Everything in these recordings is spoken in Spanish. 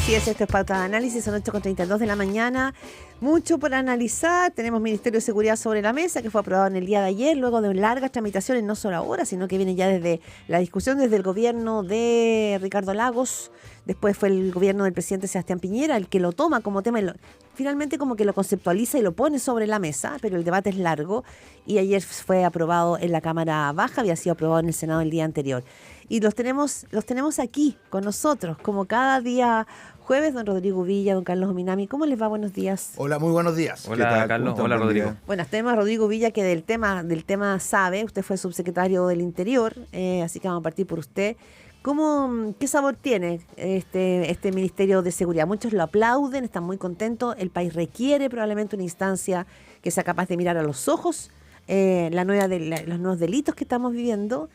Así es, esto es Pauta de Análisis, son 8:32 de la mañana. Mucho por analizar. Tenemos Ministerio de Seguridad sobre la mesa, que fue aprobado en el día de ayer, luego de largas tramitaciones, no solo ahora, sino que viene ya desde la discusión desde el gobierno de Ricardo Lagos. Después fue el gobierno del presidente Sebastián Piñera el que lo toma como tema. Finalmente como que lo conceptualiza y lo pone sobre la mesa, pero el debate es largo. Y ayer fue aprobado en la Cámara Baja, había sido aprobado en el Senado el día anterior. Y los tenemos aquí con nosotros, como cada día jueves, don Rodrigo Villa, don Carlos Ominami. ¿Cómo les va? Buenos días. Hola, muy buenos días. Hola, Carlos. Hola, Rodrigo. Bueno, tenemos a Rodrigo Villa, que del tema sabe. Usted fue subsecretario del Interior, así que vamos a partir por usted. ¿Qué sabor tiene este Ministerio de Seguridad? Muchos lo aplauden, están muy contentos. El país requiere probablemente una instancia que sea capaz de mirar a los ojos los nuevos delitos que estamos viviendo.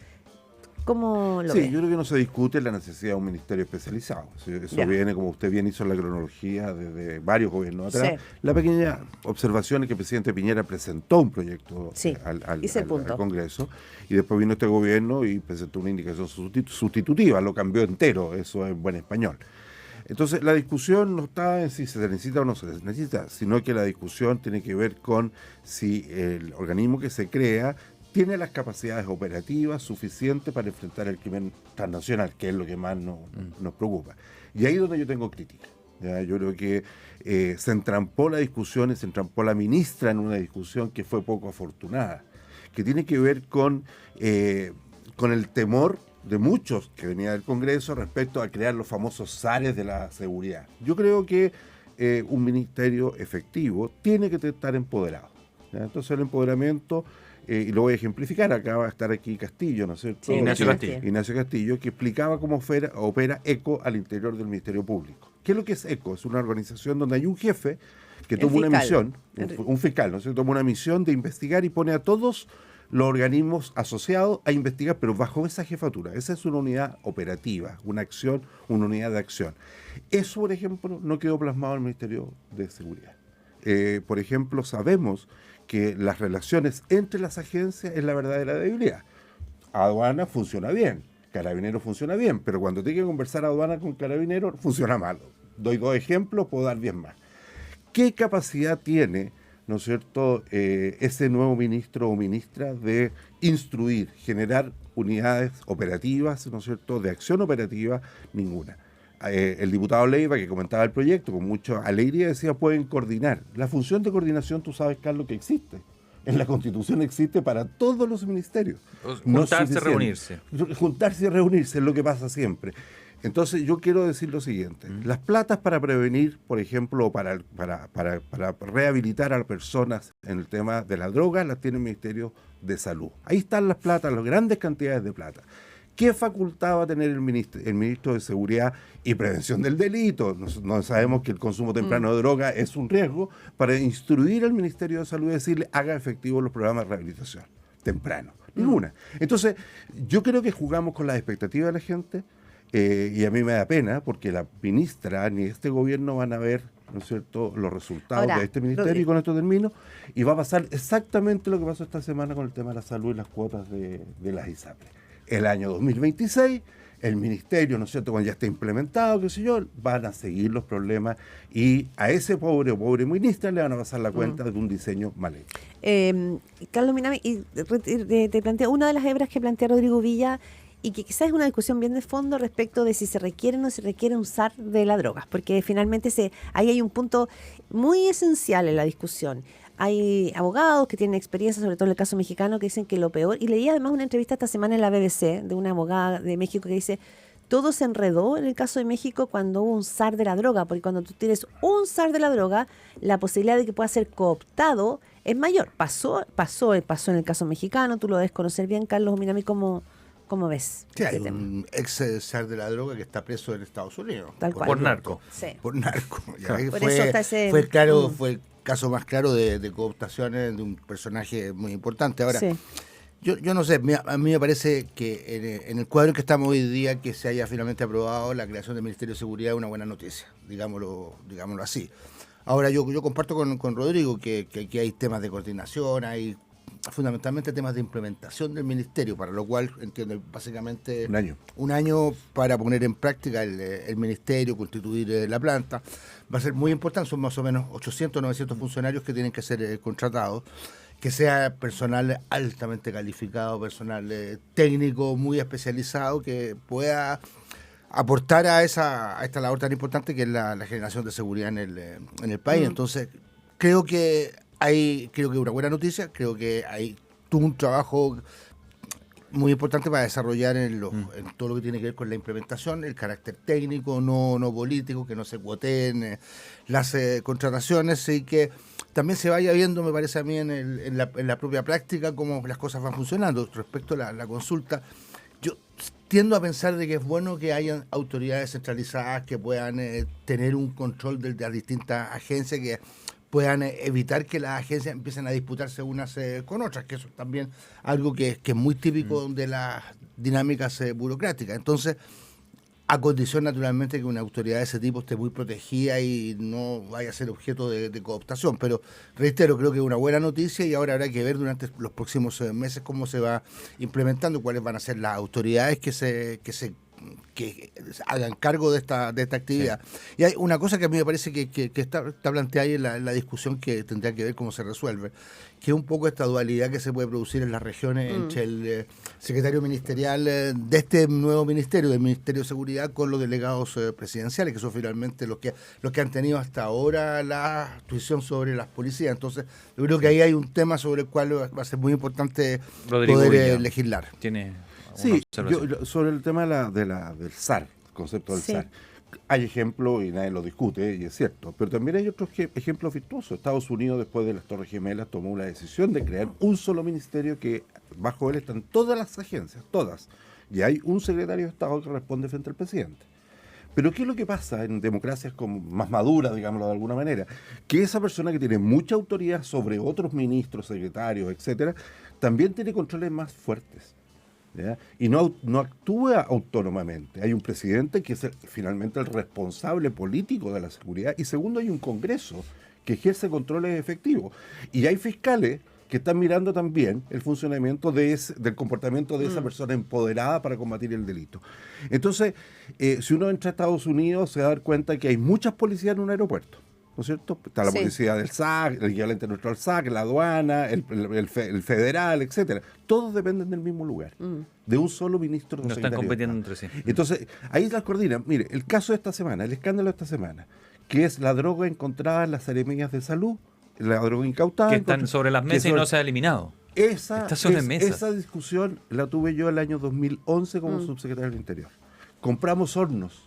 ¿Cómo lo ve? Yo creo que no se discute la necesidad de un ministerio especializado. Eso viene, como usted bien hizo la cronología, desde varios gobiernos atrás. Sí. La pequeña observación es que el presidente Piñera presentó un proyecto al Congreso, y después vino este gobierno y presentó una indicación sustitutiva, lo cambió entero, eso es buen español. Entonces, la discusión no está en si se necesita o no se necesita, sino que la discusión tiene que ver con si el organismo que se crea tiene las capacidades operativas suficientes para enfrentar el crimen transnacional, que es lo que más nos preocupa. Y ahí es donde yo tengo crítica. Yo creo que se entrampó la discusión y se entrampó la ministra en una discusión que fue poco afortunada, que tiene que ver con el temor de muchos que venía del Congreso respecto a crear los famosos SARES de la seguridad. Yo creo que un ministerio efectivo tiene que estar empoderado. Entonces el empoderamiento... y lo voy a ejemplificar, acá va a estar aquí Castillo, ¿no es cierto? Sí, Ignacio Castillo, que explicaba cómo opera ECO al interior del Ministerio Público. ¿Qué es lo que es ECO? Es una organización donde hay un jefe que toma una misión, un fiscal, ¿no es cierto? Toma una misión de investigar y pone a todos los organismos asociados a investigar, pero bajo esa jefatura. Esa es una unidad operativa, una unidad de acción. Eso, por ejemplo, no quedó plasmado en el Ministerio de Seguridad. Por ejemplo, sabemos que las relaciones entre las agencias es la verdadera debilidad. Aduana funciona bien, Carabinero funciona bien, pero cuando tiene que conversar Aduana con Carabinero funciona mal. Doy 2 ejemplos, puedo dar 10 más. ¿Qué capacidad tiene, ¿no es cierto?, ese nuevo ministro o ministra de instruir, generar unidades operativas, ¿no es cierto?, de acción operativa? Ninguna. El diputado Leiva, que comentaba el proyecto con mucha alegría, decía, pueden coordinar. La función de coordinación, tú sabes, Carlos, que existe. En la Constitución existe para todos los ministerios. Juntarse, reunirse. Juntarse y reunirse es lo que pasa siempre. Entonces yo quiero decir lo siguiente. Las platas para prevenir, por ejemplo, para rehabilitar a las personas en el tema de la droga, las tiene el Ministerio de Salud. Ahí están las platas, las grandes cantidades de plata. ¿Qué facultad va a tener el ministro de Seguridad y Prevención del Delito? No sabemos que el consumo temprano de droga es un riesgo, para instruir al Ministerio de Salud y decirle haga efectivos los programas de rehabilitación temprano. Ninguna. Entonces, yo creo que jugamos con las expectativas de la gente, y a mí me da pena porque la ministra ni este gobierno van a ver, ¿no es cierto?, los resultados de este ministerio, y con esto termino, y va a pasar exactamente lo que pasó esta semana con el tema de la salud y las cuotas de las ISAPRES. El año 2026, el ministerio, ¿no es cierto?, cuando ya esté implementado, qué sé yo, van a seguir los problemas, y a ese pobre ministra le van a pasar la cuenta de un diseño mal hecho. Carlos Minami, te planteo una de las hebras que plantea Rodrigo Villa, y que quizás es una discusión bien de fondo respecto de si se requiere o no se requiere un SAR de la droga, porque finalmente ahí hay un punto muy esencial en la discusión. Hay abogados que tienen experiencia, sobre todo en el caso mexicano, que dicen que lo peor, y leí además una entrevista esta semana en la BBC de una abogada de México que dice, todo se enredó en el caso de México cuando hubo un SAR de la droga, porque cuando tú tienes un SAR de la droga, la posibilidad de que pueda ser cooptado es mayor. Pasó en el caso mexicano, tú lo debes conocer bien, Carlos Minami, ¿cómo ves? Sí, hay un ex SAR de la droga que está preso en Estados Unidos. Tal cual. Por narco. Sí. Por narco. Claro. Por eso está ese... Fue el caso más claro de cooptaciones de un personaje muy importante. Ahora, yo no sé, a mí me parece que en el cuadro en que estamos hoy día, que se haya finalmente aprobado la creación del Ministerio de Seguridad es una buena noticia, digámoslo así. Ahora, yo comparto con Rodrigo que aquí hay temas de coordinación, hay fundamentalmente temas de implementación del ministerio, para lo cual entiendo básicamente un año para poner en práctica el ministerio, constituir la planta. Va a ser muy importante, son más o menos 800, 900 funcionarios que tienen que ser contratados, que sea personal altamente calificado, personal técnico muy especializado, que pueda aportar a esta labor tan importante que es la generación de seguridad en el país. Entonces, creo que una buena noticia, creo que hay un trabajo muy importante para desarrollar en todo lo que tiene que ver con la implementación, el carácter técnico, no político, que no se cuoteen las contrataciones y que también se vaya viendo, me parece a mí, en la propia práctica cómo las cosas van funcionando. Respecto a la consulta, yo tiendo a pensar de que es bueno que hayan autoridades centralizadas que puedan tener un control de las distintas agencias, que puedan evitar que las agencias empiecen a disputarse unas con otras, que eso es también algo que es muy típico de las dinámicas burocráticas. Entonces, a condición naturalmente que una autoridad de ese tipo esté muy protegida y no vaya a ser objeto de cooptación. Pero reitero, creo que es una buena noticia y ahora habrá que ver durante los próximos meses cómo se va implementando, cuáles van a ser las autoridades que hagan cargo de esta actividad. Sí. Y hay una cosa que a mí me parece que está planteada ahí en la discusión, que tendría que ver cómo se resuelve, que es un poco esta dualidad que se puede producir en las regiones entre el secretario ministerial de este nuevo ministerio, del Ministerio de Seguridad, con los delegados presidenciales, que son finalmente los que han tenido hasta ahora la tuición sobre las policías. Entonces, yo creo que ahí hay un tema sobre el cual va a ser muy importante poder legislar. Sí, sobre el tema del SAR, el concepto del SAR, hay ejemplos y nadie lo discute, y es cierto, pero también hay otros ejemplos virtuosos. Estados Unidos, después de las Torres Gemelas, tomó la decisión de crear un solo ministerio que bajo él están todas las agencias, todas, y hay un secretario de Estado que responde frente al presidente. Pero ¿qué es lo que pasa en democracias como más maduras, digámoslo de alguna manera? Que esa persona que tiene mucha autoridad sobre otros ministros, secretarios, etcétera, también tiene controles más fuertes. ¿Ya? Y no actúa autónomamente. Hay un presidente que es finalmente el responsable político de la seguridad, y segundo, hay un Congreso que ejerce controles efectivos, y hay fiscales que están mirando también el funcionamiento del comportamiento de esa persona empoderada para combatir el delito. Entonces, si uno entra a Estados Unidos, se va a dar cuenta que hay muchas policías en un aeropuerto, ¿no es cierto? Está la policía del SAC, el equivalente nuestro al SAC, la aduana, el federal, etcétera. Todos dependen del mismo lugar, de un solo ministro de Seguridad. No están compitiendo entre sí. Entonces, ahí las coordinan. Mire, el caso de esta semana, el escándalo de esta semana, que es la droga encontrada en las seremías de salud, la droga incautada. Que están sobre las mesas y no se ha eliminado. Esa discusión la tuve yo el año 2011 como subsecretario del Interior. Compramos hornos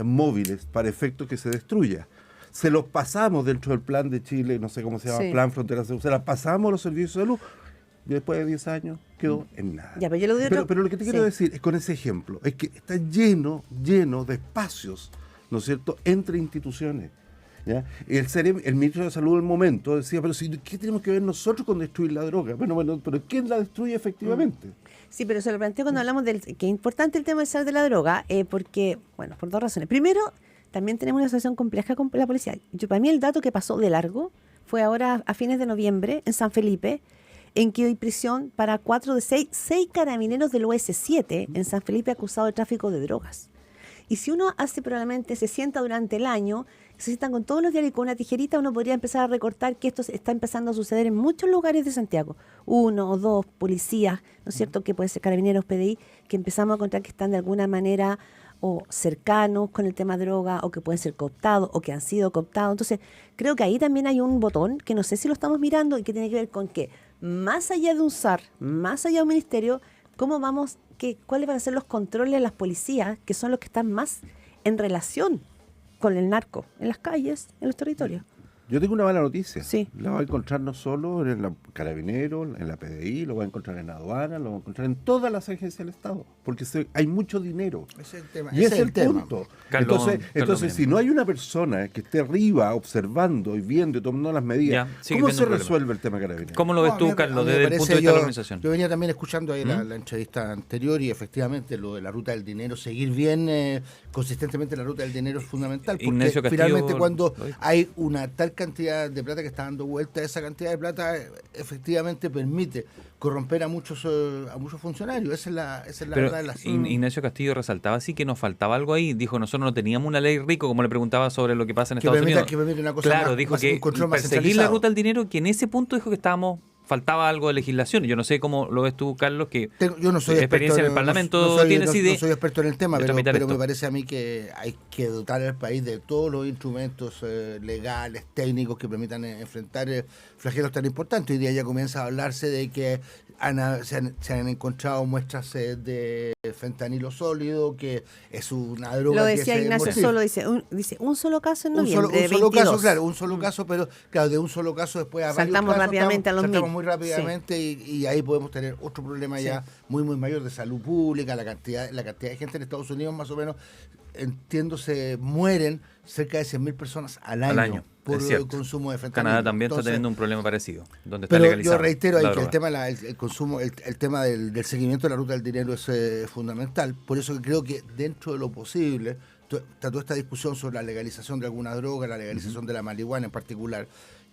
móviles para efecto que se destruya. Se los pasamos dentro del plan de Chile, no sé cómo se llama, Plan Fronteras Seguras, se las pasamos a los servicios de salud, y después de 10 años quedó en nada. Ya, pero lo que te quiero decir es, con ese ejemplo, es que está lleno de espacios, ¿no es cierto?, entre instituciones. ¿Ya? El ministro de Salud del momento decía, pero ¿qué tenemos que ver nosotros con destruir la droga? Bueno, pero ¿quién la destruye efectivamente? Sí, pero se lo planteo cuando hablamos que es importante el tema del SAR de la droga, porque, bueno, por dos razones. Primero, también tenemos una situación compleja con la policía. Para mí el dato que pasó de largo fue ahora a fines de noviembre en San Felipe, en que hay prisión para 4 de 6 carabineros del OS7 en San Felipe acusados de tráfico de drogas. Y si uno probablemente se sienta durante el año, se sientan con todos los diarios y con una tijerita, uno podría empezar a recortar que esto está empezando a suceder en muchos lugares de Santiago. 1 o 2 policías, ¿no es cierto?, que pueden ser carabineros, PDI, que empezamos a encontrar que están de alguna manera o cercanos con el tema droga, o que pueden ser cooptados, o que han sido cooptados. Entonces, creo que ahí también hay un botón que no sé si lo estamos mirando y que tiene que ver con que, más allá de un SAR, más allá de un ministerio, ¿cuáles van a ser los controles de las policías, que son los que están más en relación con el narco, en las calles, en los territorios? Yo tengo una mala noticia. Sí. La va a encontrar no solo en el Carabinero, en la PDI, lo va a encontrar en la aduana, lo va a encontrar en todas las agencias del Estado. porque hay mucho dinero. Ese es el tema. Y ese es el punto. Entonces, si no hay una persona que esté arriba observando y viendo y tomando las medidas, ¿cómo se resuelve el tema Carabineros? ¿Cómo lo ves tú, Carlos, desde el punto de vista de la organización? Yo venía también escuchando ahí la entrevista anterior y efectivamente lo de la ruta del dinero, seguir bien consistentemente la ruta del dinero es fundamental, porque finalmente cuando hay una tal cantidad de plata que está dando vuelta, esa cantidad de plata efectivamente permite corromper a muchos funcionarios. Esa es la verdad de la Ignacio Castillo resaltaba así que nos faltaba algo ahí. Dijo, nosotros no teníamos una ley rico, como le preguntaba sobre lo que pasa en Estados Unidos. Que permite una cosa claro, más, dijo más, que perseguir la ruta del dinero, que en ese punto dijo que faltaba algo de legislación. Yo no sé cómo lo ves tú, Carlos, que yo no soy experiencia en el Parlamento tienes no soy experto en el tema, pero me parece a mí que hay que dotar al país de todos los instrumentos legales, técnicos que permitan enfrentar flagelos tan importantes. Hoy día ya comienza a hablarse de que se han encontrado muestras de fentanilo sólido, que es una droga. Lo decía Ignacio Solo, dice un solo caso en noviembre. Un solo caso, pero claro, de un solo caso después a saltamos rápidamente a los mil. Muy rápidamente y ahí podemos tener otro problema ya muy mayor de salud pública. La cantidad de gente en Estados Unidos, más o menos, entiendo, se mueren cerca de 100.000 personas al año por el consumo de fentanilo. Canadá también está teniendo un problema parecido, donde está pero legalizado. Yo reitero ahí que el tema el consumo, el tema del seguimiento de la ruta del dinero es fundamental. Por eso que creo que dentro de lo posible, toda esta discusión sobre la legalización de alguna droga, la legalización de la marihuana en particular,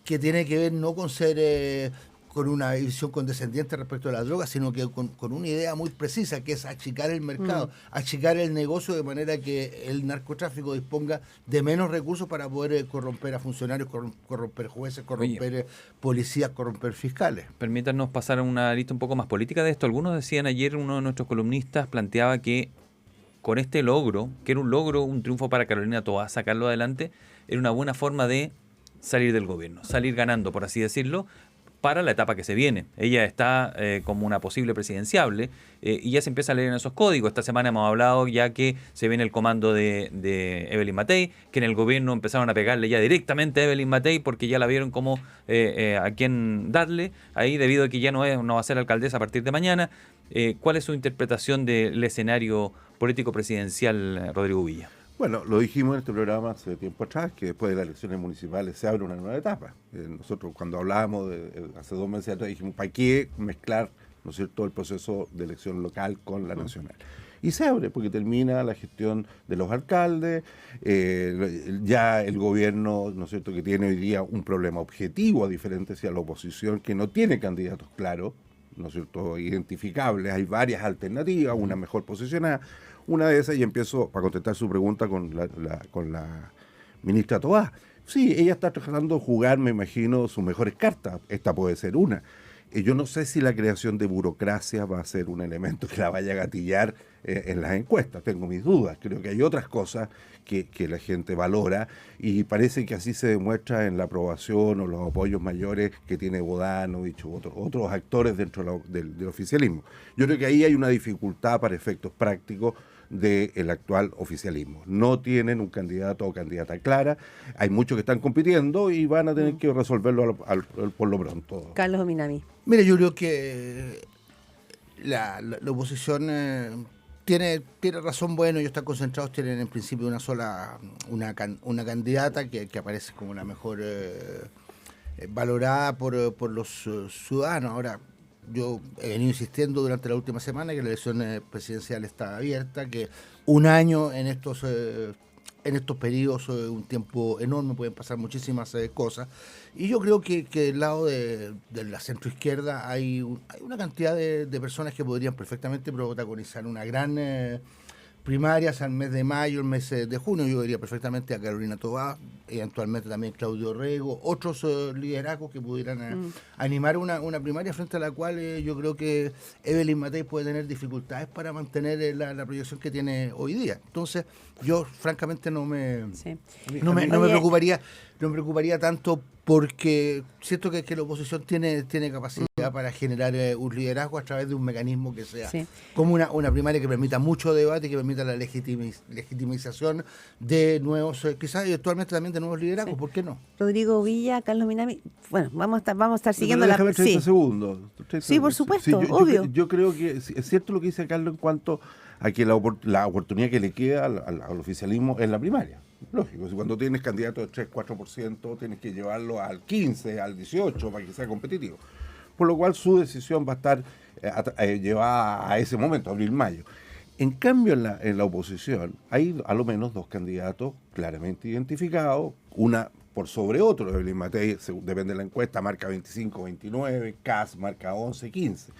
que tiene que ver no con ser con una visión condescendiente respecto a las drogas, sino que con una idea muy precisa, que es achicar el mercado, achicar el negocio de manera que el narcotráfico disponga de menos recursos para poder corromper a funcionarios, corromper jueces, corromper policías, corromper fiscales. Permítanos pasar a una lista un poco más política de esto. Algunos decían ayer, uno de nuestros columnistas planteaba que con este logro, que era un triunfo para Carolina Toá, sacarlo adelante, era una buena forma de salir del gobierno, salir ganando, por así decirlo, para la etapa que se viene. Ella está como una posible presidenciable y ya se empieza a leer en esos códigos. Esta semana hemos hablado ya que se viene el comando de Evelyn Matei, que en el gobierno empezaron a pegarle ya directamente a Evelyn Matei porque ya la vieron como a quién darle ahí, debido a que ya no va a ser alcaldesa a partir de mañana. ¿Cuál es su interpretación del escenario político presidencial, Rodrigo Villa? Bueno, lo dijimos en este programa hace tiempo atrás, que después de las elecciones municipales se abre una nueva etapa. Nosotros cuando hablábamos hace 2 meses atrás dijimos, ¿para qué mezclar, ¿no es cierto?, el proceso de elección local con la nacional? Y se abre porque termina la gestión de los alcaldes, ya el gobierno, ¿no es cierto?, que tiene hoy día un problema objetivo, a diferencia de la oposición, que no tiene candidatos claros, ¿no es cierto?, identificables. Hay varias alternativas, una mejor posicionada. Una de esas, y empiezo para contestar su pregunta con la ministra Toá. Sí, ella está tratando de jugar, me imagino, sus mejores cartas. Esta puede ser una. Yo no sé si la creación de burocracia va a ser un elemento que la vaya a gatillar en las encuestas. Tengo mis dudas. Creo que hay otras cosas que la gente valora y parece que así se demuestra en la aprobación o los apoyos mayores que tiene Bodanovich u otros actores dentro del oficialismo. Yo creo que ahí hay una dificultad para efectos prácticos del actual oficialismo. No tienen un candidato o candidata clara, hay muchos que están compitiendo y van a tener que resolverlo por lo pronto. Carlos Ominami. Mire, yo creo que la oposición tiene razón. Bueno, ellos están concentrados, tienen en principio una candidata que aparece como la mejor valorada por los ciudadanos. Ahora, yo he venido insistiendo durante la última semana que la elección presidencial está abierta, que un año en estos periodos es un tiempo enorme, pueden pasar muchísimas cosas. Y yo creo que del lado de la centroizquierda hay una cantidad de personas que podrían perfectamente protagonizar una gran primarias al mes de mayo, el mes de junio. Yo diría perfectamente a Carolina Toá, eventualmente también Claudio Rego, otros liderazgos que pudieran animar una primaria frente a la cual yo creo que Evelyn Matei puede tener dificultades para mantener la proyección que tiene hoy día. Entonces, yo francamente no me preocuparía tanto porque siento que la oposición tiene capacidad para generar un liderazgo a través de un mecanismo que sea como una primaria que permita mucho debate y que permita la legitimización de nuevos, quizás actualmente también de nuevos liderazgos, ¿por qué no? Rodrigo Villa, Carlos Minami, bueno, vamos a estar siguiendo la... Déjame 30 segundos. Sí, por supuesto, obvio. Yo creo que es cierto lo que dice Carlos en cuanto a que la oportunidad que le queda al oficialismo es la primaria. Lógico, si cuando tienes candidatos de 3-4%, tienes que llevarlo al 15, al 18 para que sea competitivo. Por lo cual su decisión va a estar llevada a ese momento, abril-mayo. En cambio, en la oposición hay a lo menos 2 candidatos claramente identificados, una por sobre otro. Evelyn Matei, depende de la encuesta, marca 25-29, Kass marca 11-15.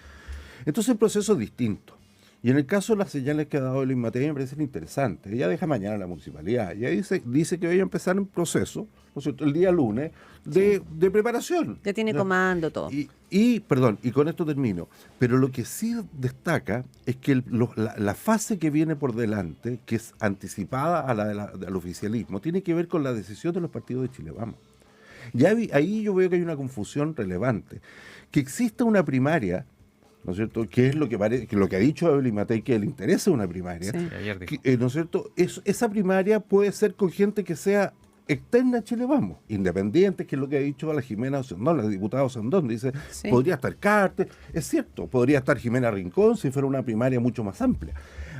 Entonces el proceso es distinto. Y en el caso de las señales que ha dado Evelyn Matei me parecen interesantes. Ella deja mañana la municipalidad. Ella dice que va a empezar un proceso, ¿no es cierto?, el día lunes de preparación. Ya tiene comando, todo. Y con esto termino. Pero lo que sí destaca es que la fase que viene por delante, que es anticipada a al oficialismo, tiene que ver con la decisión de los partidos de Chile Vamos. Ahí yo veo que hay una confusión relevante. Que exista una primaria, ¿no es cierto?, que es lo que ha dicho Evelyn Matei, que le interesa una primaria, ¿no es cierto? Esa primaria puede ser con gente que sea externa a Chile Vamos, independiente, que es lo que ha dicho la Jimena Osandón, la diputada Osandón, dice, podría estar Carter, es cierto, podría estar Jimena Rincón si fuera una primaria mucho más amplia.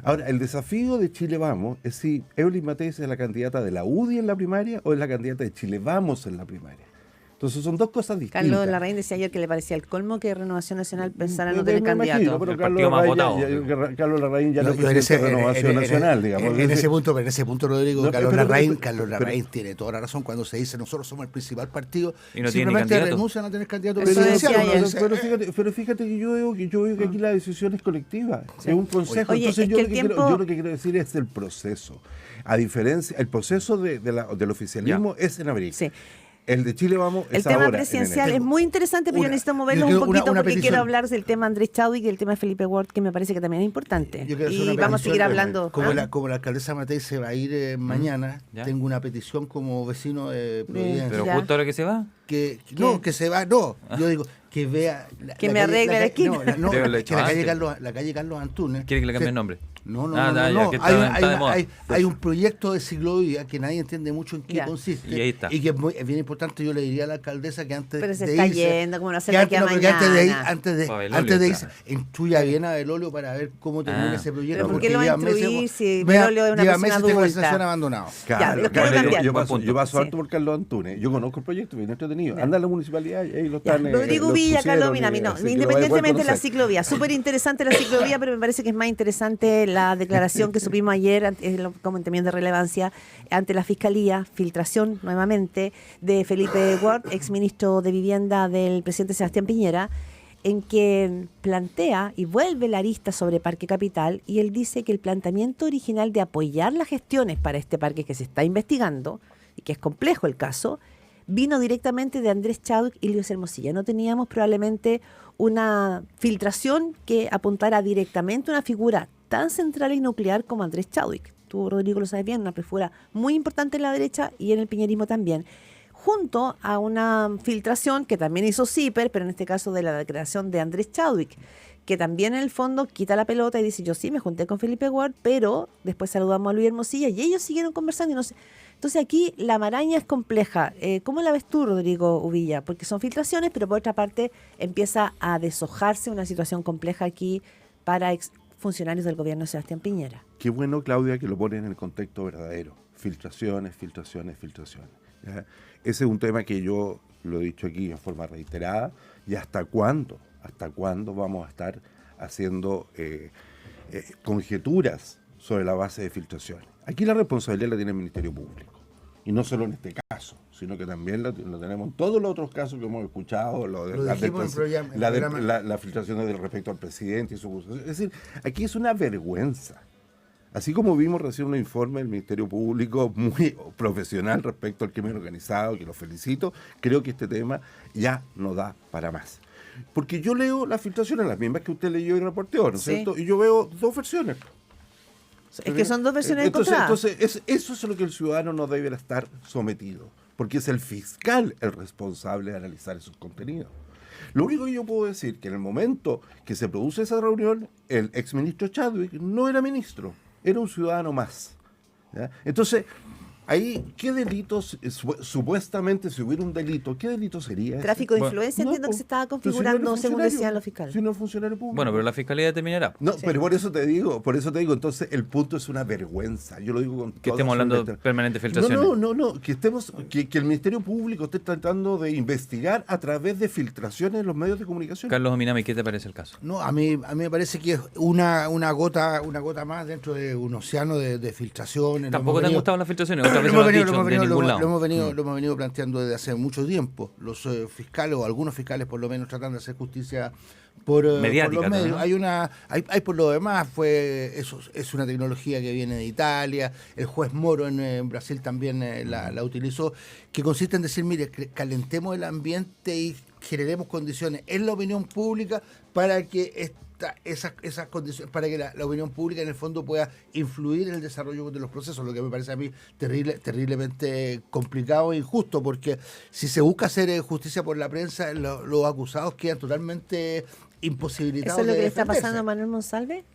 Ahora, el desafío de Chile Vamos es si Evelyn Matei es la candidata de la UDI en la primaria o es la candidata de Chile Vamos en la primaria. Entonces son 2 cosas distintas. Carlos Larraín decía ayer que le parecía el colmo que Renovación Nacional pensara no tener candidato. Pero Carlos Larraín ya no presenta Renovación Nacional, digamos. En ese punto, Rodrigo, Carlos Larraín tiene toda la razón cuando se dice nosotros somos el principal partido y no simplemente renuncian a tener candidato presidencial. Pero fíjate que yo veo que aquí la decisión es colectiva, es un consejo. Oye, entonces yo lo que quiero decir es el proceso. A diferencia, el proceso del oficialismo es en abril. Sí. El de Chile Vamos es ahora. El tema presidencial es muy interesante, pero yo necesito moverlo un poquito porque quiero hablar del tema Andrés Chadwick y el tema de Felipe Ward, que me parece que también es importante. Y vamos a seguir hablando. Como la alcaldesa Matei se va a ir mañana, tengo una petición como vecino de Providencia. ¿Pero justo ahora que se va? Que se va, yo digo, que vea... Que me arregle la esquina. Que la calle Carlos Antunes. ¿Quiere que le cambie el nombre? No. Hay un proyecto de ciclovía que nadie entiende mucho en qué consiste. Y ahí está. Y que es bien importante, yo le diría a la alcaldesa que antes Pero se de está irse... yendo, como no hace la que mañana. Antes de irse, instruya bien a Belolio para ver cómo termina ese proyecto. ¿Pero por qué lo va a instruir si Belolio es una persona adulta? Abandonado. Yo paso harto por Carlos Antunes. Yo conozco el proyecto, bien entretenido. Anda a la municipalidad y ahí lo están... Rodrigo Villa, Carlos Minami, independientemente de la ciclovía. Súper interesante la ciclovía, pero me parece que es más interesante la declaración que supimos ayer, como también de relevancia, ante la Fiscalía, filtración nuevamente de Felipe Ward, exministro de Vivienda del presidente Sebastián Piñera, en que plantea y vuelve la arista sobre Parque Capital, y él dice que el planteamiento original de apoyar las gestiones para este parque que se está investigando, y que es complejo el caso, vino directamente de Andrés Chadwick y Luis Hermosilla. No teníamos probablemente una filtración que apuntara directamente a una figura tan central y nuclear como Andrés Chadwick. Tú, Rodrigo, lo sabes bien, una figura muy importante en la derecha y en el piñerismo también, junto a una filtración que también hizo CIPER, pero en este caso de la declaración de Andrés Chadwick, que también en el fondo quita la pelota y dice, yo sí me junté con Felipe Ward, pero después saludamos a Luis Hermosilla y ellos siguieron conversando y no sé. Entonces aquí la maraña es compleja. ¿Cómo la ves tú, Rodrigo Uvilla? Porque son filtraciones, pero por otra parte empieza a deshojarse una situación compleja aquí para funcionarios del gobierno de Sebastián Piñera. Qué bueno, Claudia, que lo ponen en el contexto verdadero. Filtraciones. ¿Ya? Ese es un tema que yo lo he dicho aquí en forma reiterada. ¿Y hasta cuándo vamos a estar haciendo conjeturas sobre la base de filtraciones? Aquí la responsabilidad la tiene el Ministerio Público. Y no solo en este caso, sino que también lo tenemos en todos los otros casos que hemos escuchado, las filtraciones respecto al presidente y su curso. Es decir, aquí es una vergüenza. Así como vimos recién un informe del Ministerio Público muy profesional respecto al crimen organizado, que lo felicito, creo que este tema ya no da para más. Porque yo leo las filtraciones, las mismas que usted leyó y reporteó, ¿no es cierto? Y yo veo 2 versiones. Es que son 2 versiones encontradas. Entonces eso es a lo que el ciudadano no debe estar sometido. porque es el fiscal el responsable de analizar esos contenidos. Lo único que yo puedo decir que en el momento que se produce esa reunión, el exministro Chadwick no era ministro, era un ciudadano más. ¿Ya? Entonces, ahí, ¿qué delitos, supuestamente si hubiera un delito, qué delito sería ese? Tráfico de influencia, entiendo que se estaba configurando según decían los fiscales. Si no es funcionario público. Bueno, pero la fiscalía determinará. No, pero por eso te digo, entonces el punto es una vergüenza. Yo lo digo con que estemos hablando de permanentes filtraciones. No, que el Ministerio Público esté tratando de investigar a través de filtraciones en los medios de comunicación. Carlos Ominami, ¿qué te parece el caso? No, a mí me parece que es una gota más dentro de un océano de filtraciones. ¿Tampoco te han gustado las filtraciones? Lo hemos venido planteando desde hace mucho tiempo. Los fiscales, o algunos fiscales por lo menos, tratan de hacer justicia por los medios. ¿No? Hay por lo demás, es una tecnología que viene de Italia. El juez Moro en Brasil también la utilizó, que consiste en decir, mire, calentemos el ambiente y generemos condiciones en la opinión pública para que esas condiciones, para que la opinión pública en el fondo pueda influir en el desarrollo de los procesos, lo que me parece a mí terriblemente complicado e injusto, porque si se busca hacer justicia por la prensa, los acusados quedan totalmente imposibilitados. ¿Eso es lo de que le está defenderse. pasando a Manuel Monsalve?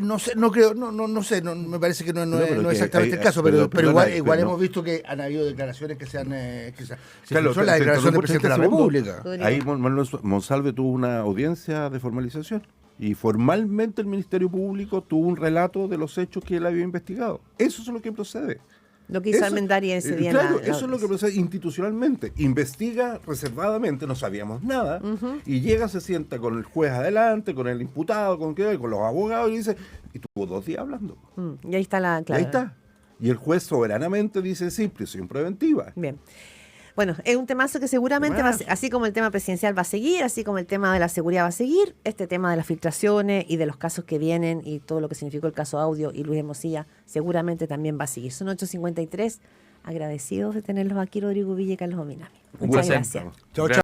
No sé, no creo, no sé, me parece que no es exactamente el caso, pero igual hemos visto que han habido declaraciones que se Claro, la declaración del presidente de la República. Ahí Manuel Monsalve tuvo una audiencia de formalización y formalmente el Ministerio Público tuvo un relato de los hechos que él había investigado. Eso es lo que procede. Lo que hizo Armendáriz ese día. Claro, eso es lo que procede institucionalmente. Investiga reservadamente, no sabíamos nada, y llega, se sienta con el juez adelante, con el imputado, con los abogados, y dice, y tuvo 2 días hablando. Y ahí está la clave. Ahí está. Y el juez soberanamente dice, sí, prisión preventiva. Bien. Bueno, es un temazo que seguramente, así como el tema presidencial va a seguir, así como el tema de la seguridad va a seguir, este tema de las filtraciones y de los casos que vienen y todo lo que significó el caso Audio y Luis Hermosilla, seguramente también va a seguir. Son 8:53, agradecidos de tenerlos aquí, Rodrigo Villa y Carlos Ominami. Muchas gracias. Chao, chao.